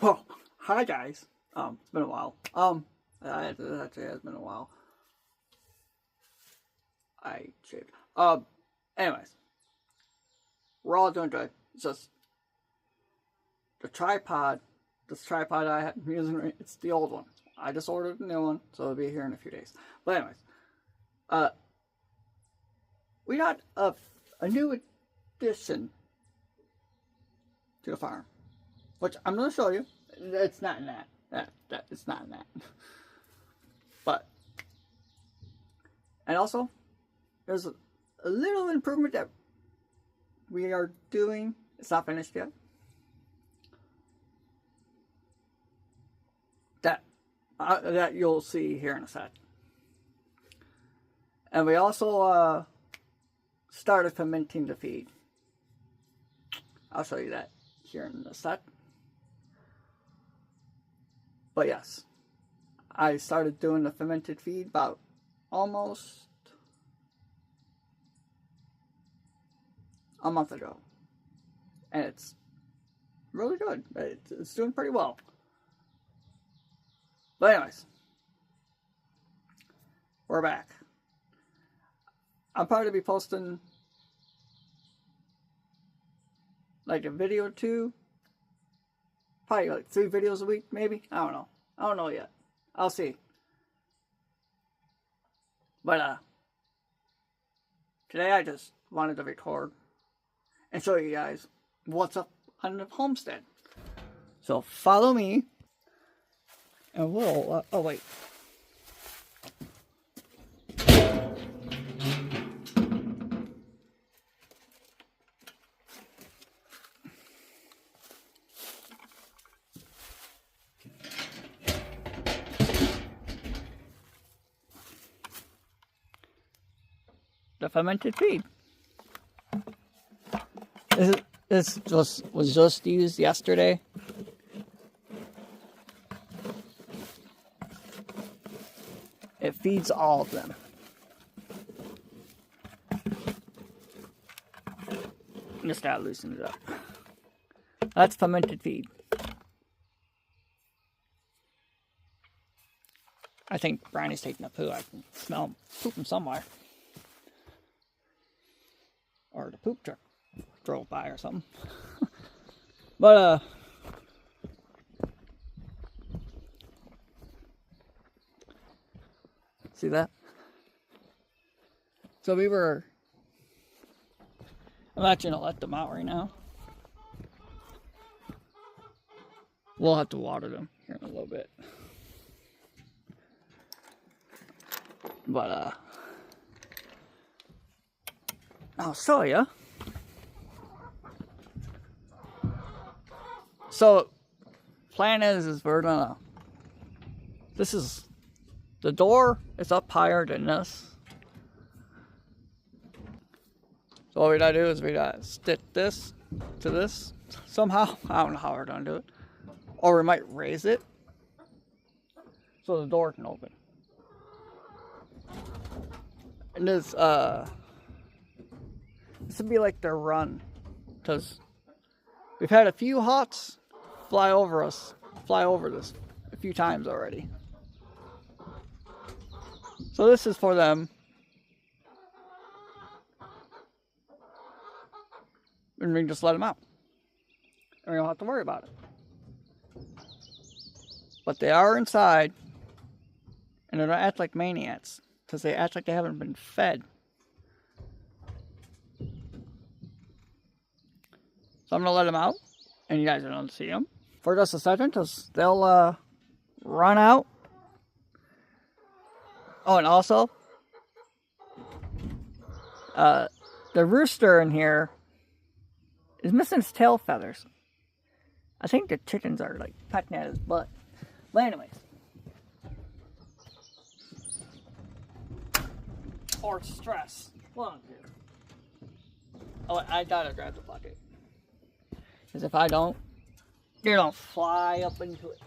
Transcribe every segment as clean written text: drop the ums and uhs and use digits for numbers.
Well, hi guys. It's been a while. It actually has been a while. I shaved. Anyways, we're all doing good. It's just the tripod. This tripod I have using, it's the old one. I just ordered a new one, so it'll be here in a few days. But anyways, we got a new addition to the farm, which I'm going to show you. It's not in that. It's not in that. But, and also, there's a little improvement that we are doing. It's not finished yet. That you'll see here in a sec. And we also started fermenting the feed. I'll show you that here in a sec. But yes, I started doing the fermented feed about almost a month ago. And it's really good. It's doing pretty well. But anyways, we're back. I'm probably be posting like a video or two. Probably like 3 videos a week, maybe. I don't know. I don't know yet. I'll see. But today I just wanted to record and show you guys what's up on the homestead. So follow me. And we'll, oh wait. The fermented feed. This was just used yesterday. It feeds all of them. Just gotta loosen it up. That's fermented feed. I think Brownie's taking a poo. I can smell him pooping somewhere. Or the poop truck drove by or something. But, see that? So I'm actually gonna let them out right now. We'll have to water them here in a little bit. But, I'll show you. So, plan is we're gonna, this is, the door is up higher than this. So what we gotta do is we gotta stick this to this somehow. I don't know how we're gonna do it. Or we might raise it so the door can open. And this would be like their run, because we've had a few hawks fly over this a few times already. So this is for them. And we can just let them out. And we don't have to worry about it. But they are inside. And they don't act like maniacs. Because they act like they haven't been fed. So I'm going to let them out. And you guys are going to see them. For just a second. Because they'll run out. Oh, and also, the rooster in here is missing his tail feathers. I think the chickens are like pecking at his butt. But anyways. Or stress. One of the two. Oh, I gotta grab the bucket. Because if I don't, you're gonna fly up into it.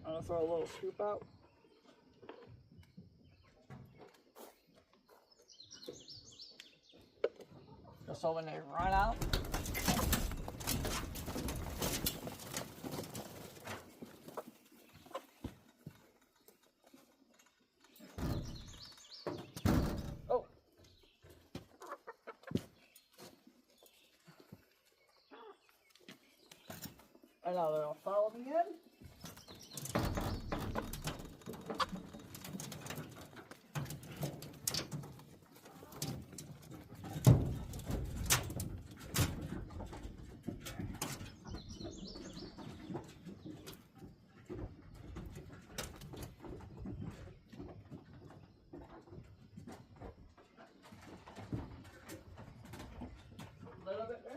I'm gonna throw a little scoop out. Just so when they run out, And now they'll follow me in. A little bit there.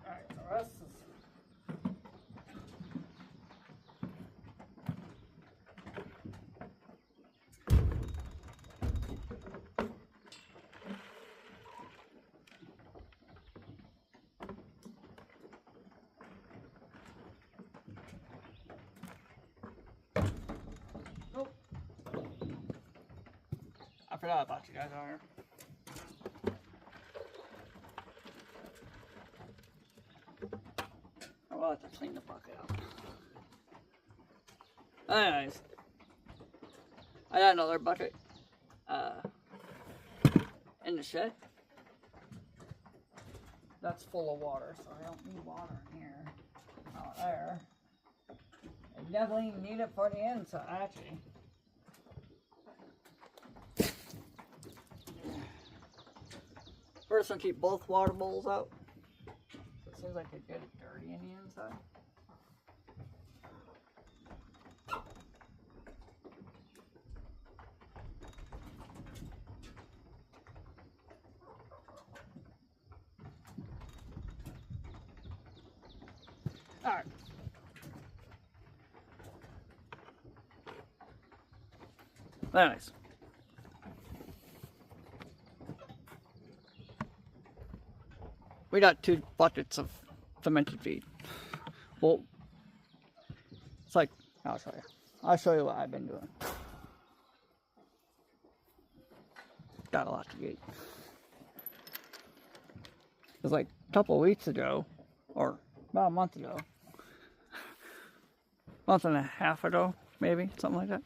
Alright, the rest is nope. I forgot about you guys out here. I'll have to clean the bucket out. Anyways, I got another bucket in the shed. That's full of water, so I don't need water in here. Out there. I definitely need it for the inside, actually. First, I'll keep both water bowls out. It seems like it gets dirty in the inside. Alright. Anyways. We got 2 buckets of fermented feed. Well, it's like, I'll show you. I'll show you what I've been doing. Got a lot to eat. It was like a couple of weeks ago, or about a month ago. Month and a half ago, maybe, something like that.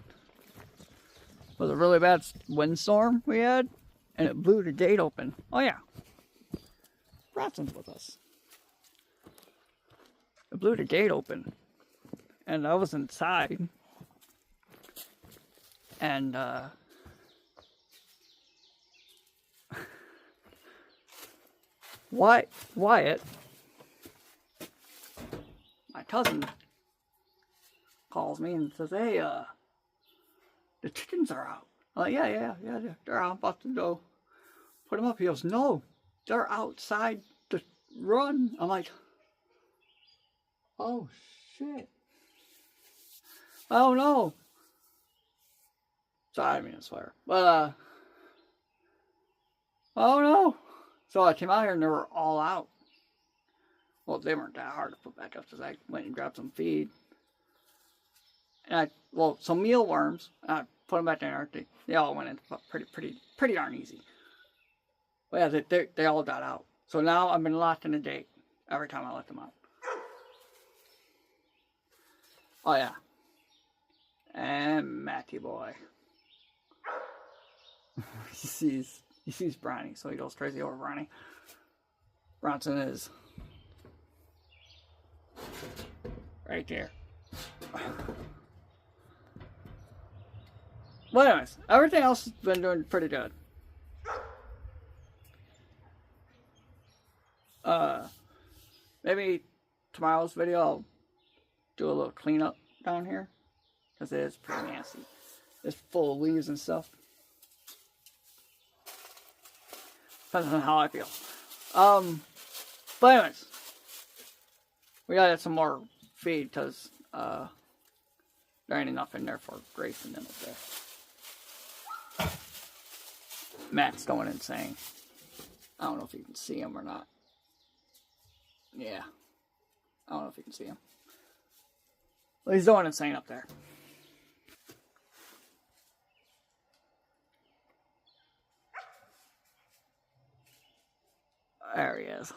It was a really bad windstorm we had, and it blew the gate open. Oh yeah. Branson's with us. It blew the gate open, and I was inside, and Wyatt, my cousin, calls me and says, "Hey, the chickens are out." I'm like, yeah, they're out. I'm about to go put them up. He goes, "No, they're outside to run." I'm like, oh shit. Oh no. Sorry, I didn't mean to swear. But oh no. So I came out here and they were all out. Well, they weren't that hard to put back up because I went and grabbed some feed. And some mealworms. And I put them back there. They all went in pretty darn easy. But yeah, they all got out. So now I've been locked in a gate every time I let them out. Oh yeah. And Matty boy. he sees Bronny, so he goes crazy over Bronny. Bronson is right there. Well, anyways, everything else has been doing pretty good. Maybe tomorrow's video I'll do a little cleanup down here, because it is pretty nasty. It's full of leaves and stuff. Depends on how I feel. But anyways, We gotta get some more feed because there ain't enough in there for Grace and them up there. Matt's going insane. I don't know if you can see him or not. Yeah. I don't know if you can see him. Well, he's going insane up there. There he is.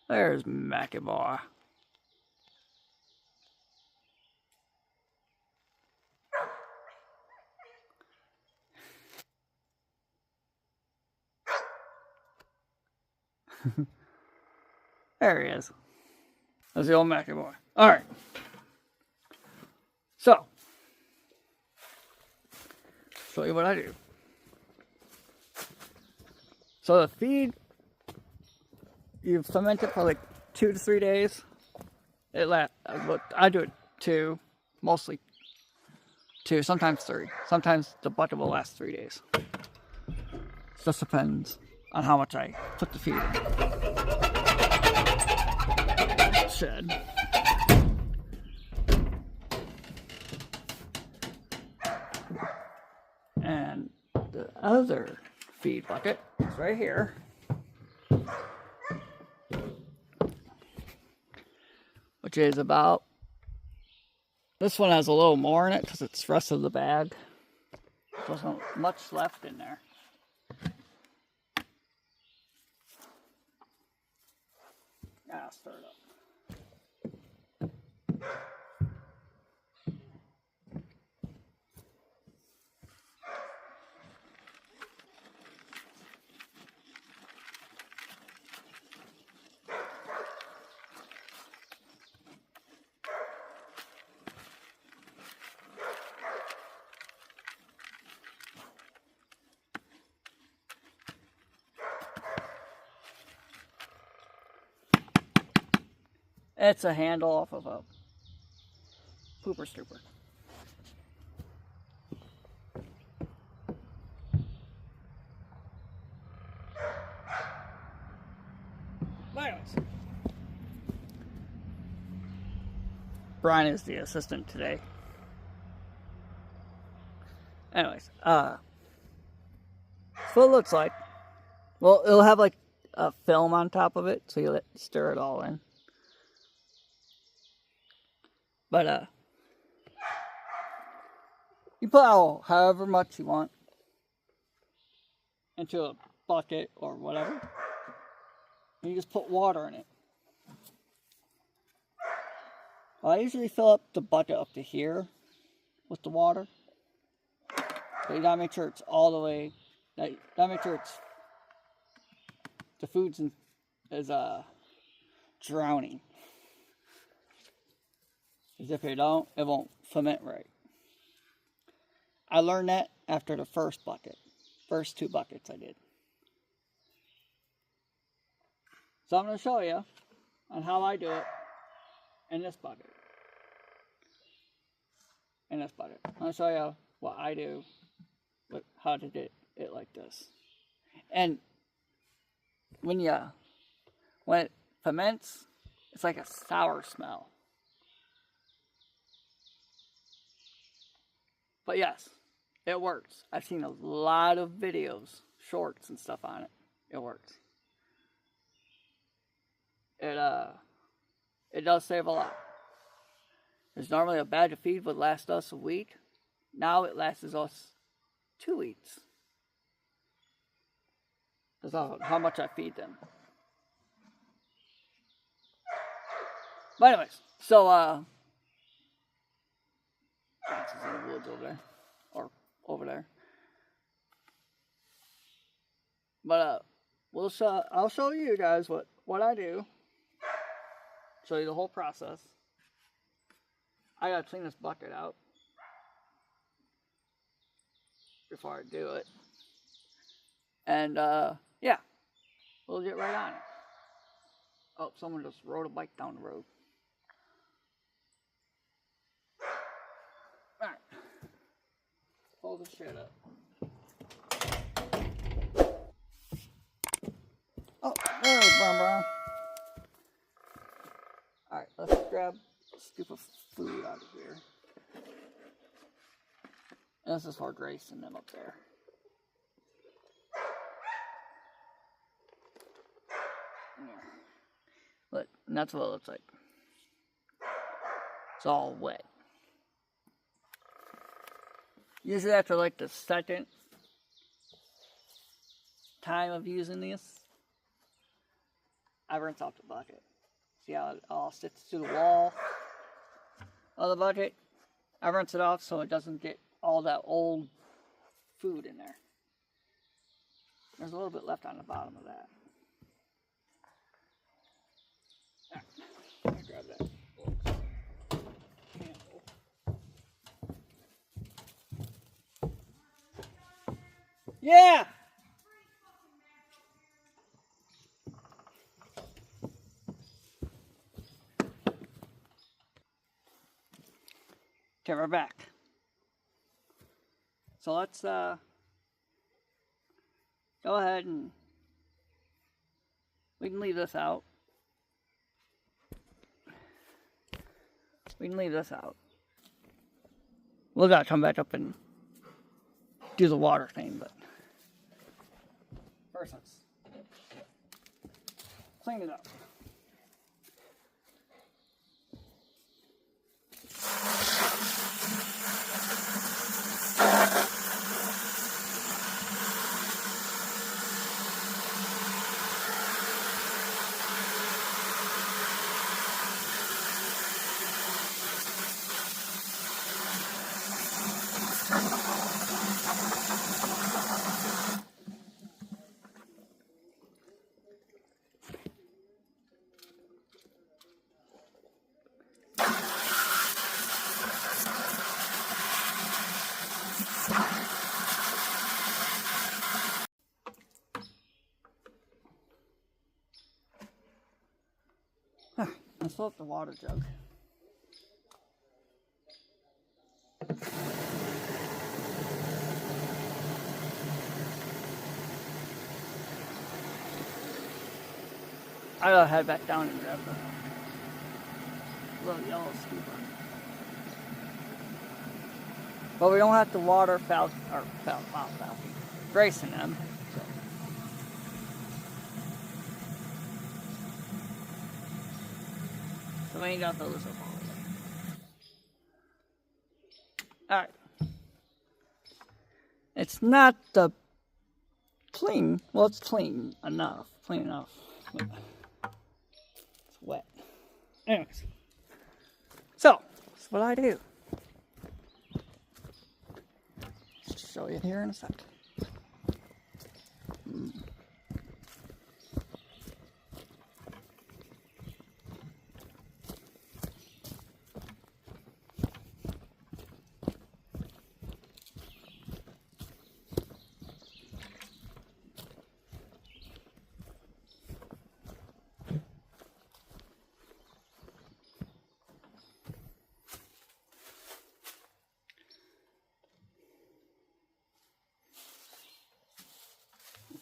There's Mackie boy. There he is. That's the old Mackie boy. Alright. So, show you what I do. So the feed, you ferment it for like 2 to 3 days. I do it 2, mostly 2, sometimes 3. Sometimes the bucket will last 3 days. Just depends on how much I put the feed in. Shed. And the other feed bucket is right here. Which is about, this one has a little more in it because it's the rest of the bag. There's not much left in there. I'll stir it up. It's a handle off of a pooper stooper. But anyways, Brian is the assistant today. Anyways, that's what it looks like. Well, it'll have like a film on top of it, so you stir it all in. But you put out however much you want into a bucket or whatever, and you just put water in it. Well, I usually fill up the bucket up to here with the water, but you gotta make sure it's all the way. You gotta make sure it's the food is drowning. Because if you don't, it won't ferment right. I learned that after the first bucket. First 2 buckets I did. So I'm going to show you on how I do it in this bucket. In this bucket. I'm going to show you what I do, how to do it like this. And when it ferments, it's like a sour smell. But yes, it works. I've seen a lot of videos, shorts and stuff on it. It works. It does save a lot. Because normally a bag of feed would last us a week. Now it lasts us 2 weeks. That's how much I feed them. But anyways, so Francis in the woods over there. Or over there. But I'll show you guys what I do. Show you the whole process. I gotta clean this bucket out before I do it. And yeah, we'll get right on it. Oh, someone just rode a bike down the road. Alright. Hold this shit up. Oh, brown, brown. Alright, let's grab a scoop of food out of here. And this is for Grace and them up there. Look, and that's what it looks like. It's all wet. Usually after like the second time of using this, I rinse off the bucket. See how it all sits to the wall of the bucket? I rinse it off so it doesn't get all that old food in there. There's a little bit left on the bottom of that. Let me grab that candle. Yeah! Okay, we're back. So let's go ahead and we can leave this out. We can leave this out. We'll gotta come back up and do the water thing, but first let's clean it up. Let's fill up the water jug. I gotta head back down and grab the little yellow scooper. But we don't have to water Grace and them. So we ain't got those up all the way. Alright. It's not the clean. Well, it's clean enough. Clean enough. It's wet. Anyways. So, that's what I do. I'll show you here in a sec.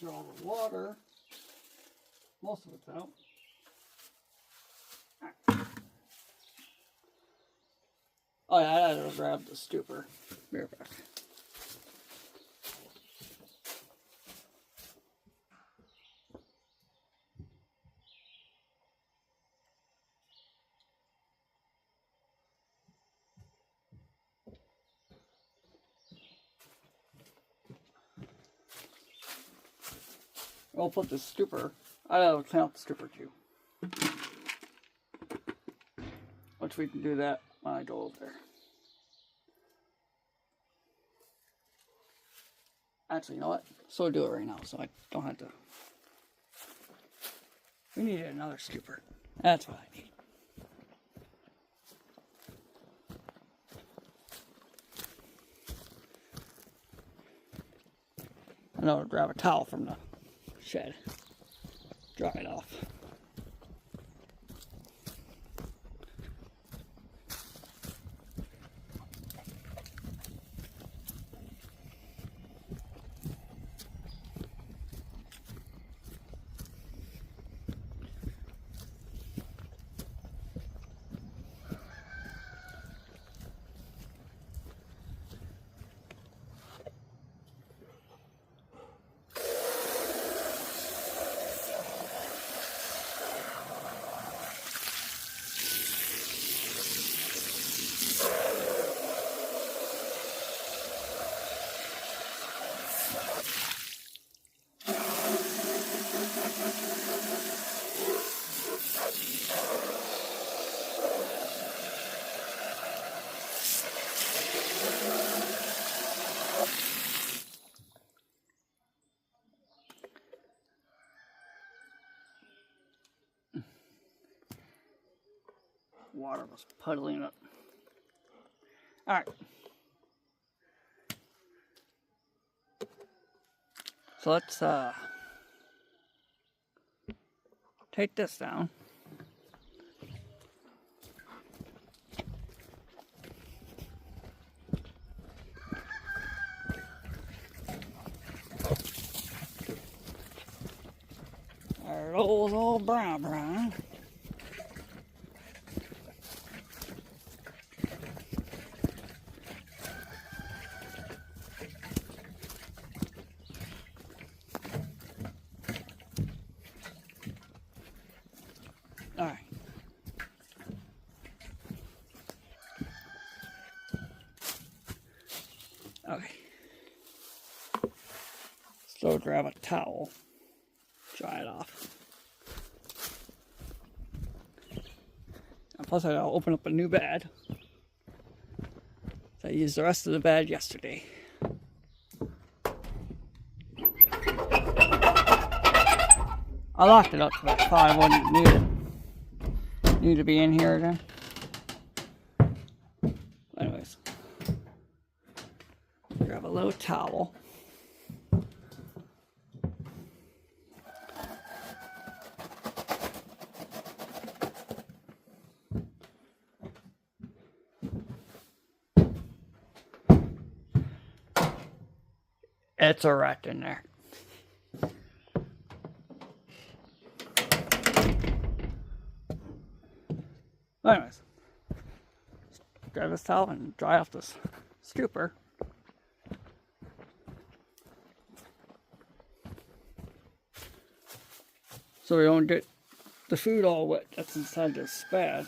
All the water, most of it's out. Right. Oh yeah, I had to grab the stupor. Be right back. We'll put the stupor. I gotta clean out the stupor too. Which we can do that when I go over there. Actually, you know what? So we'll do it right now, so I don't have to. We need another stupor. That's what I need. And I'll grab a towel from the shed. Dry it off. water was puddling up. Alright. So let's take this down. There goes old Brown. Alright. Okay. So grab a towel. Dry it off. And plus I gotta open up a new bed. So I used the rest of the bed yesterday. I locked it up so I thought I wouldn't need to be in here again. Anyways. Grab a little towel. It's a wreck in there. Anyways, grab this towel and dry off this scooper. So we don't get the food all wet that's inside this spad.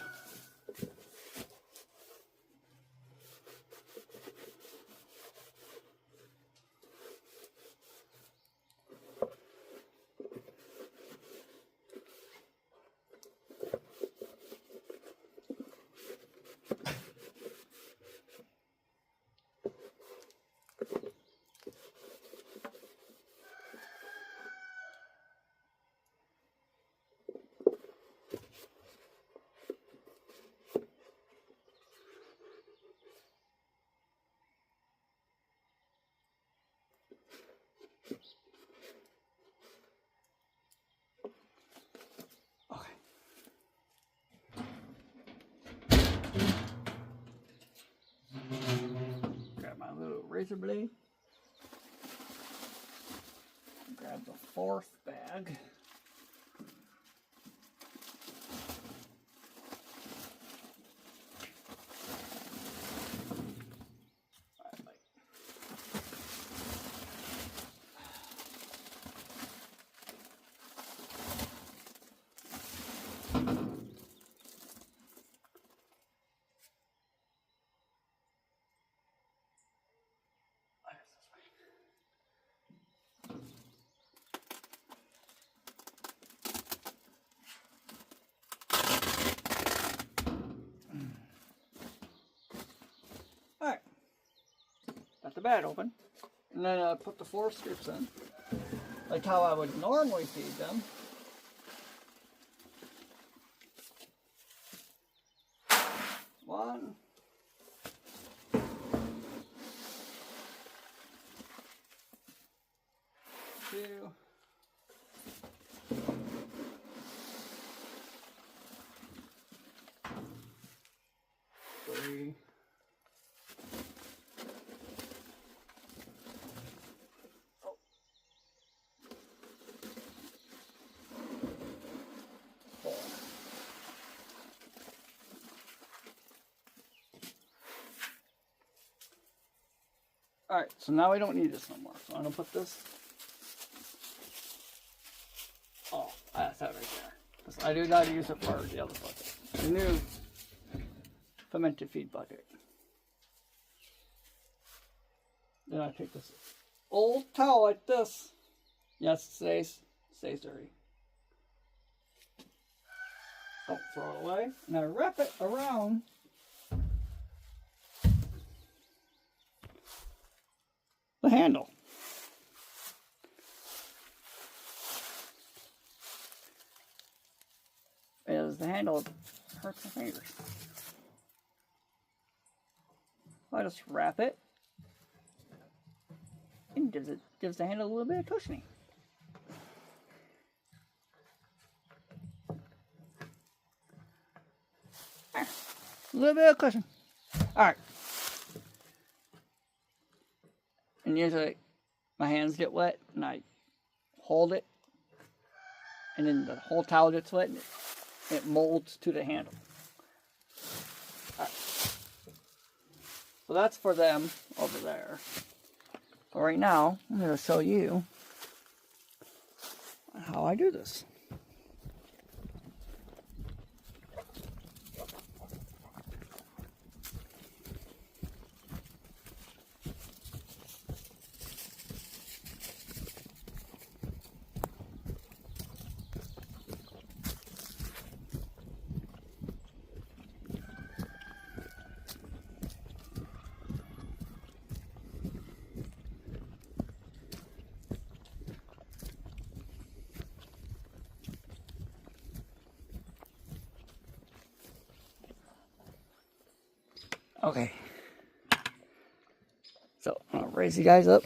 Grab my little razor blade. Grab the fourth bag. Alright, got the bed open, and then I put the 4 scoops in, like how I would normally feed them. One, two, three, Alright, so now we don't need this no more. So I'm going to put this... Oh, that's that right there. Because I do not use it for the other bucket. The new fermented feed bucket. Then I take this old towel like this. Yes, it stays dirty. Don't throw it away. And I wrap it around the handle. As the handle hurts my fingers. I just wrap it. And gives the handle a little bit of cushioning. There. A little bit of cushion. Alright. And usually my hands get wet and I hold it. And then the whole towel gets wet and it molds to the handle. Alright. So that's for them over there. But right now, I'm going to show you how I do this. Okay, so I'll raise you guys up.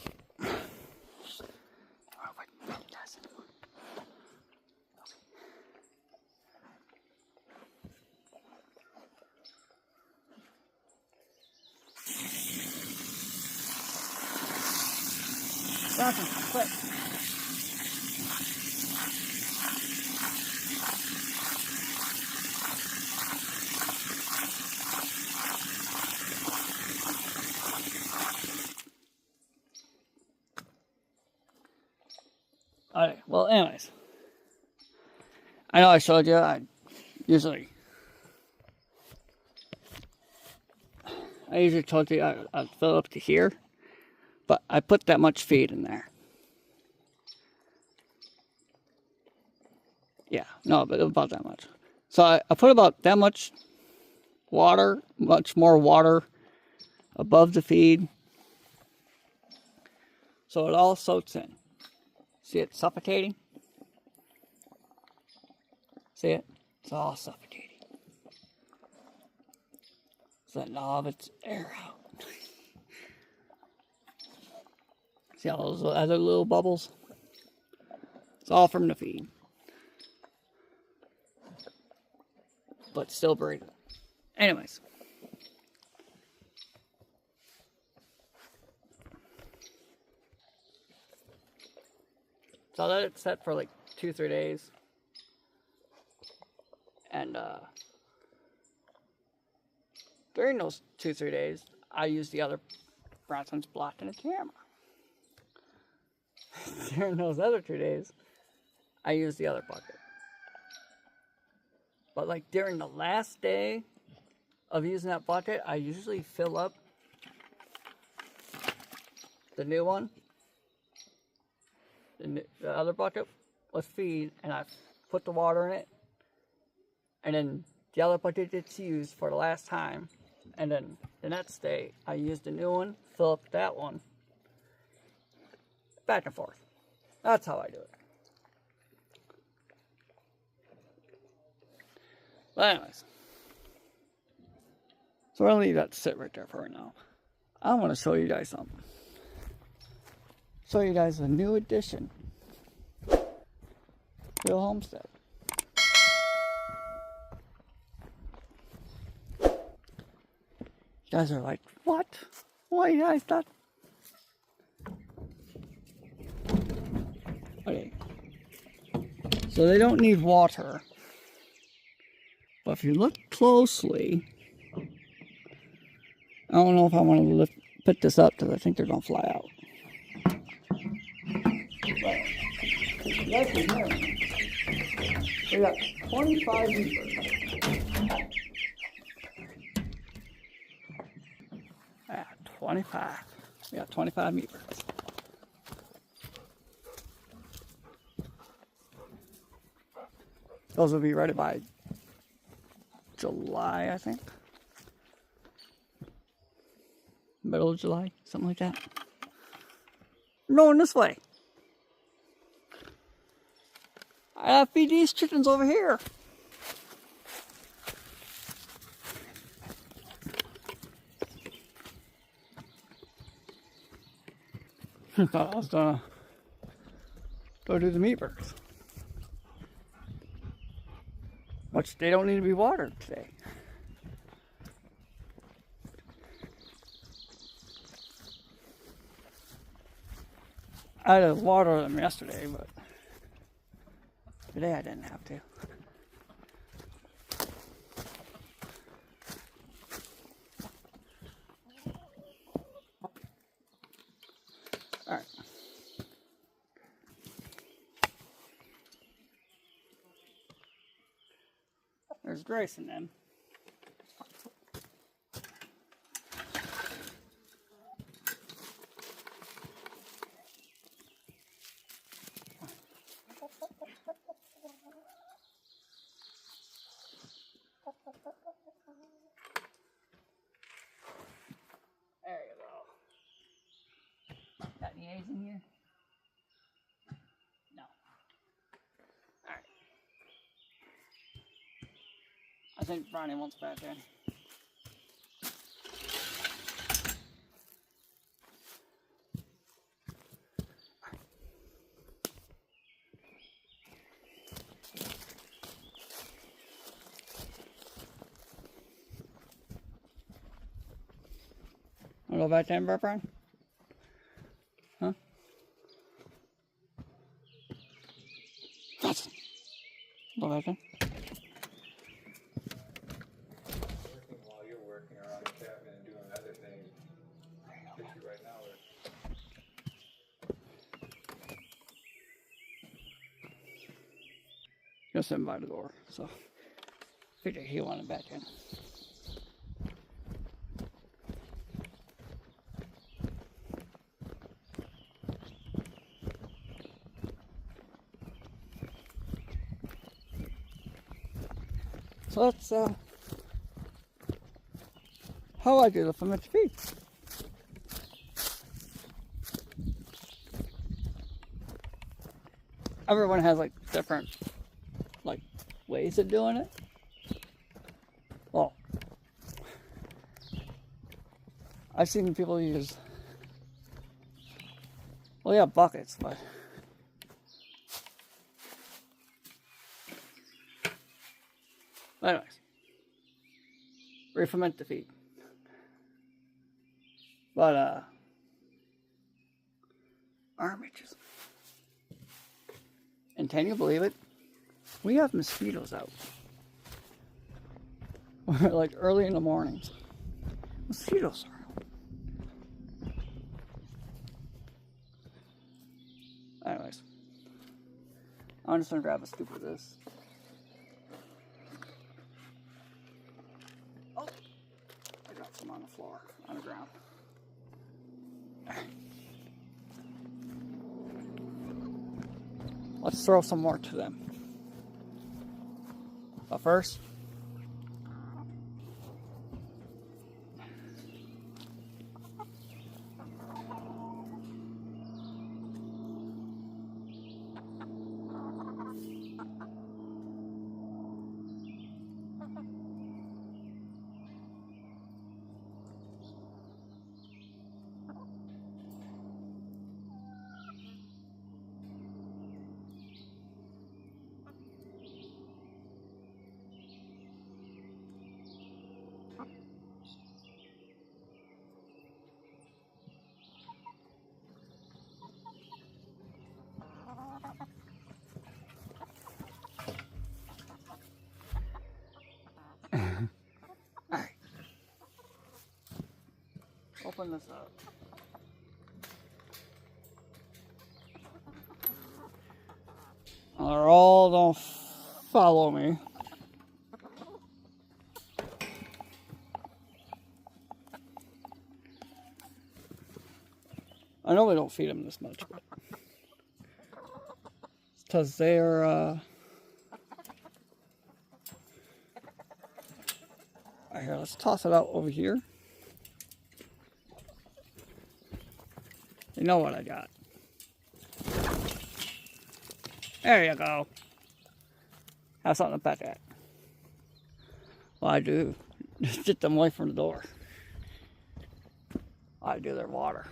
Quick. Alright, well, anyways, I know I showed you, I usually told you I'd fill up to here, but I put that much feed in there. Yeah, no, but about that much. So I put about that much water, much more water above the feed, so it all soaks in. See it suffocating? See it? It's all suffocating. It's letting all of its air out. See all those other little bubbles? It's all from the feed. But still breathing. Anyways. So I let it set for like 2-3 days. And during those 2-3 days, I used the other Bronson's blocking the camera. During those other 2 days, I used the other bucket. But like during the last day of using that bucket, I usually fill up the new one, the other bucket with feed, and I put the water in it, and then the other bucket gets used for the last time, and then the next day I use the new one, fill up that one, back and forth. That's how I do it. But anyways, so we're gonna leave that sit right there for right now. I want to show you guys something. Show you guys a new addition to the homestead. You guys are like, what? Why you guys thought? Okay. So they don't need water. But if you look closely, I don't know if I want to put this up because I think they're going to fly out. But you guys can hear me. We got 25 meat. Yeah, 25. We got 25 meat birds. Those will be ready by July, I think. Middle of July, something like that. I'm going this way. I gotta feed these chickens over here. Thought I was gonna go do the meat birds, which they don't need to be watered today. I had to water them yesterday, but today I didn't have to. Alright. There's Grace in them. There you go. Got any A's in here? No. Alright. I think Ronnie wants back in. Wanna go back to Amber, Brian? Huh? That's it. Go back in. Working while you're working around the cabin and doing other things. Issue right now is Just in by the door, so figured he wanted back in. So that's how I do the fermented feed. Everyone has like different like ways of doing it. Well, I've seen people use, well, yeah, buckets, but anyways, re-ferment the feed. But armages. And can you believe it? We have mosquitoes out. Like early in the mornings. Mosquitoes are out. Anyways. I'm just gonna grab a scoop of this. Oh, I got some on the floor, on the ground. Let's throw some more to them. But first, alright. Open this up. They're all don't follow me. I know we don't feed them this much, but it's because they're right here, let's toss it out over here. You know what I got. There you go. Have something to pet at. Well, I do. Just get them away from the door. I do their water.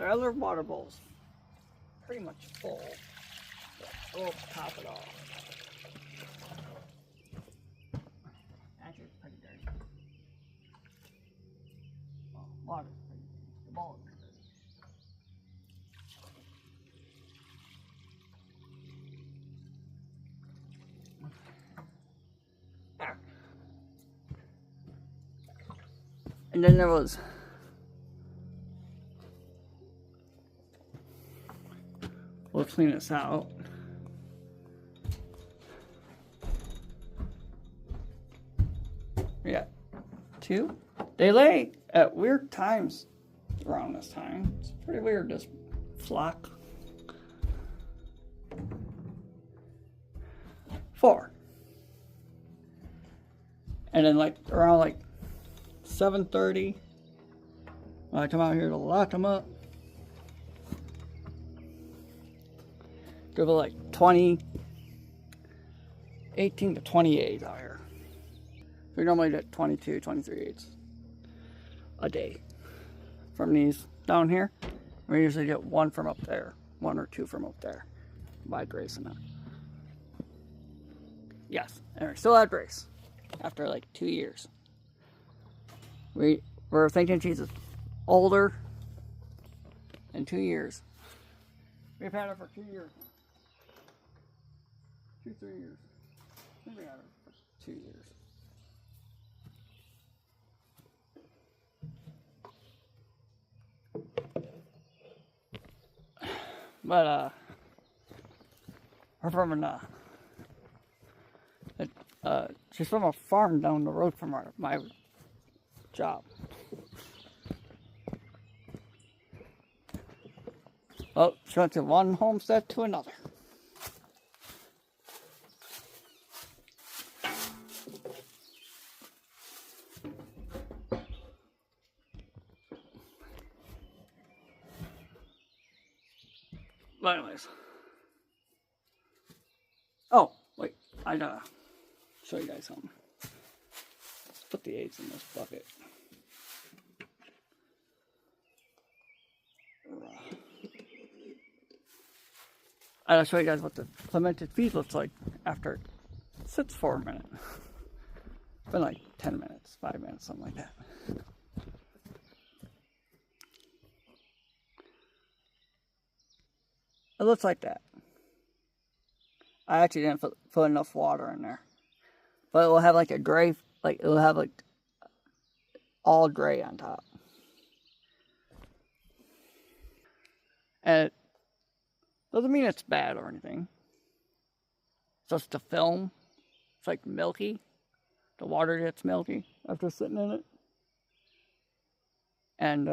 Their other water bowl's pretty much full. We'll top it off. Actually, it's pretty dirty. Well, water's pretty dirty. The bowl is dirty. And then there was we'll clean this out. We got 2. They lay at weird times around this time. It's pretty weird, this flock. 4. And then like around like 7:30, when I come out here to lock them up, give it like 18 to 20 eggs out here. We normally get 22, 23 eggs a day from these down here. We usually get 1 from up there, 1 or 2 from up there by Grace and that. Yes, and we still have Grace after like 2 years. We're thinking she's older in 2 years. We've had her for 2 years. 2, 3 years. I think we had her for 2 years. But we're from she's from a farm down the road from my job. Oh, she went to one homestead to another. But anyways. Oh, wait, I gotta show you guys something. Let's put the eggs in this bucket. I'll show you guys what the fermented feed looks like after it sits for a minute. It's been like 10 minutes, 5 minutes, something like that. It looks like that. I actually didn't put enough water in there. But it will have like a gray, like it will have like all gray on top. And it doesn't mean it's bad or anything. It's just the film. It's like milky. The water gets milky after sitting in it. And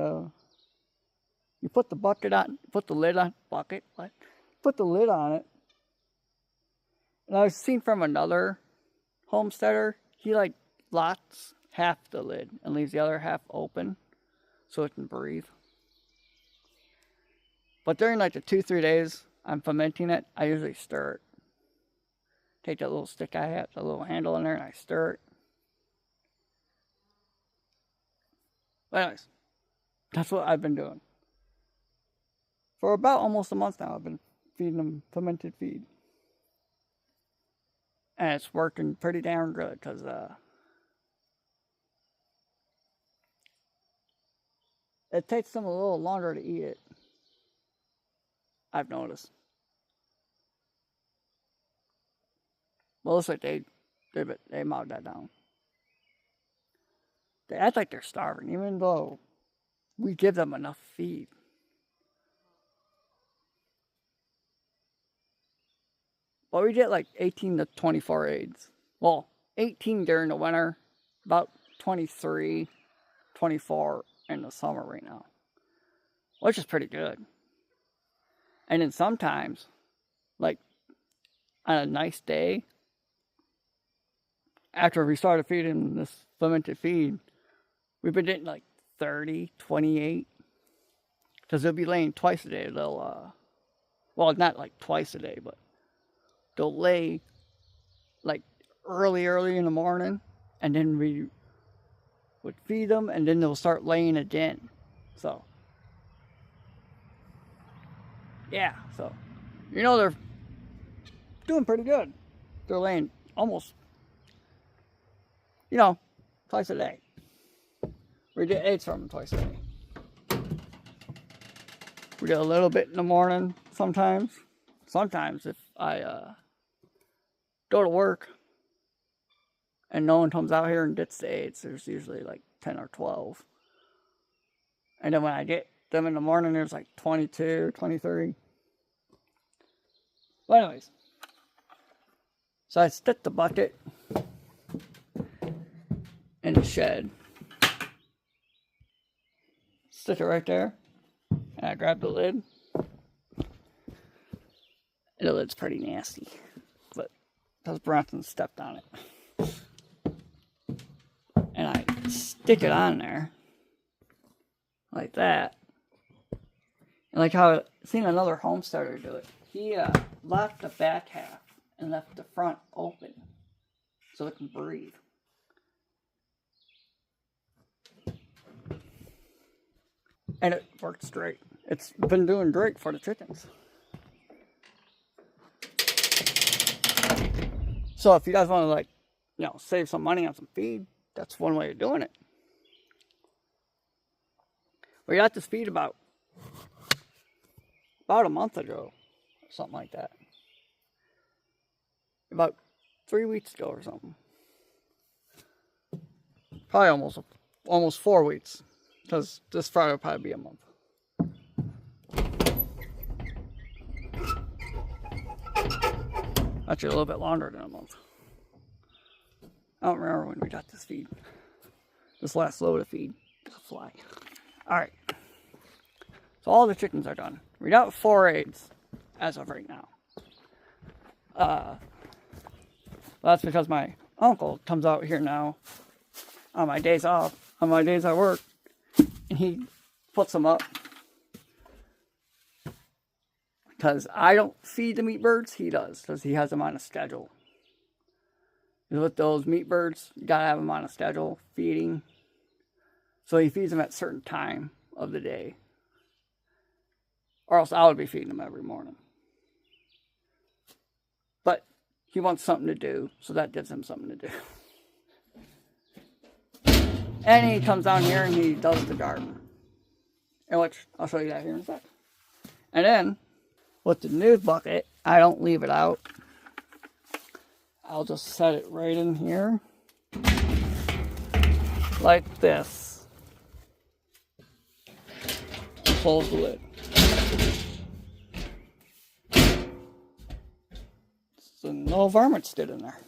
you put the bucket on, put the lid on, bucket, what? Put the lid on it. And I've seen from another homesteader, he like locks half the lid and leaves the other half open so it can breathe. But during like the 2-3 days I'm fermenting it, I usually stir it. Take that little stick I have, the little handle in there, and I stir it. But anyways, that's what I've been doing. For about almost a month now, I've been feeding them fermented feed. And it's working pretty darn good, because it takes them a little longer to eat it, I've noticed. Well, it looks like they mowed that down. They act like they're starving, even though we give them enough feed. But we get like 18 to 24 eggs. Well, 18 during the winter, about 23, 24 in the summer right now. Which is pretty good. And then sometimes, like on a nice day, after we started feeding this fermented feed, we've been getting like 30, 28. Because they'll be laying twice a day. They'll, well, not like twice a day, but they'll lay like early in the morning, and then we would feed them, and then they'll start laying again. So yeah, so, you know, they're doing pretty good. They're laying almost, you know, twice a day. We get eggs from them twice a day. We get a little bit in the morning sometimes. Sometimes if I go to work and no one comes out here and gets the eggs, there's usually like 10 or 12. And then when I get them in the morning, there's like 22, 23. But anyways, so I stick the bucket in the shed. Stick it right there. And I grab the lid. And the lid's pretty nasty. But because Bronson stepped on it. And I stick it on there. Like that. And like how I've seen another homesteader do it. He left the back half and left the front open. So it can breathe. And it works great. It's been doing great for the chickens. So if you guys want to, like, you know, save some money on some feed, that's one way of doing it. We got this feed about a month ago, or something like that. About 3 weeks ago or something. Probably almost 4 weeks, because this Friday will probably be a month. Actually, a little bit longer than a month. I don't remember when we got this feed. This last load of feed. It's a fly. Alright. So all the chickens are done. We got 4 eggs as of right now. That's because my uncle comes out here now on my days off, on my days at work, and he puts them up. Because I don't feed the meat birds, he does, because he has them on a schedule. With those meat birds, you gotta have them on a schedule, feeding. So he feeds them at a certain time of the day. Or else I would be feeding them every morning. But he wants something to do, so that gives him something to do. And he comes down here and he does the garden. And which, I'll show you that here in a sec. And then, with the new bucket, I don't leave it out. I'll just set it right in here. Like this. And close the lid. So no varmints did in there.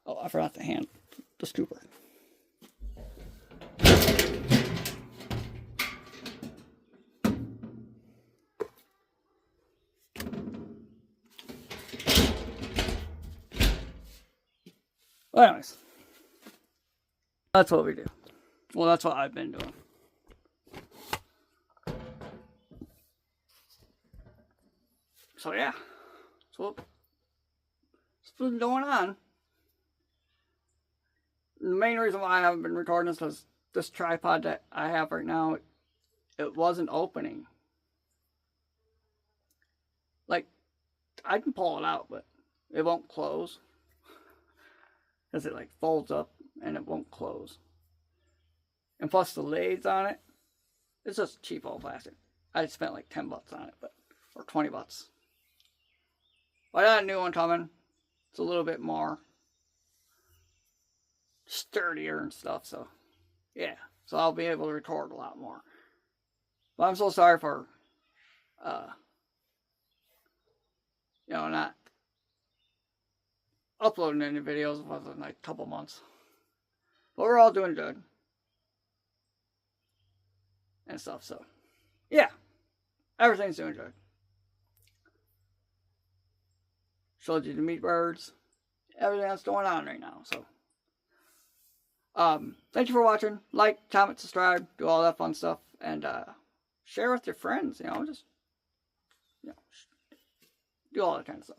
Oh, I forgot to hand the scooper. Well, anyways, that's what we do. Well, that's what I've been doing. So yeah, that's what's been going on. The main reason why I haven't been recording is because this tripod that I have right now, it wasn't opening. Like, I can pull it out, but it won't close. Because it like folds up and it won't close. And plus the lids on it, it's just cheap old plastic. I spent like 10 bucks on it, or 20 bucks. But I got a new one coming. It's a little bit more sturdier and stuff, so yeah. So I'll be able to record a lot more. But I'm so sorry for, not uploading any videos within like a couple months. But we're all doing good. And stuff, so. Yeah. Everything's doing good. Showed you the meat birds. Everything that's going on right now, so. Thank you for watching. Like, comment, subscribe, do all that fun stuff. And, share with your friends, just, do all that kind of stuff.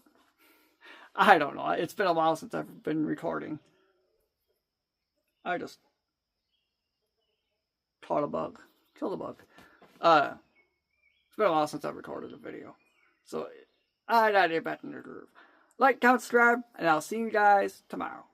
I don't know. It's been a while since I've been recording. I just caught a bug. Killed a bug. It's been a while since I recorded a video. So, I gotta get back in the groove. Like, comment, subscribe, and I'll see you guys tomorrow.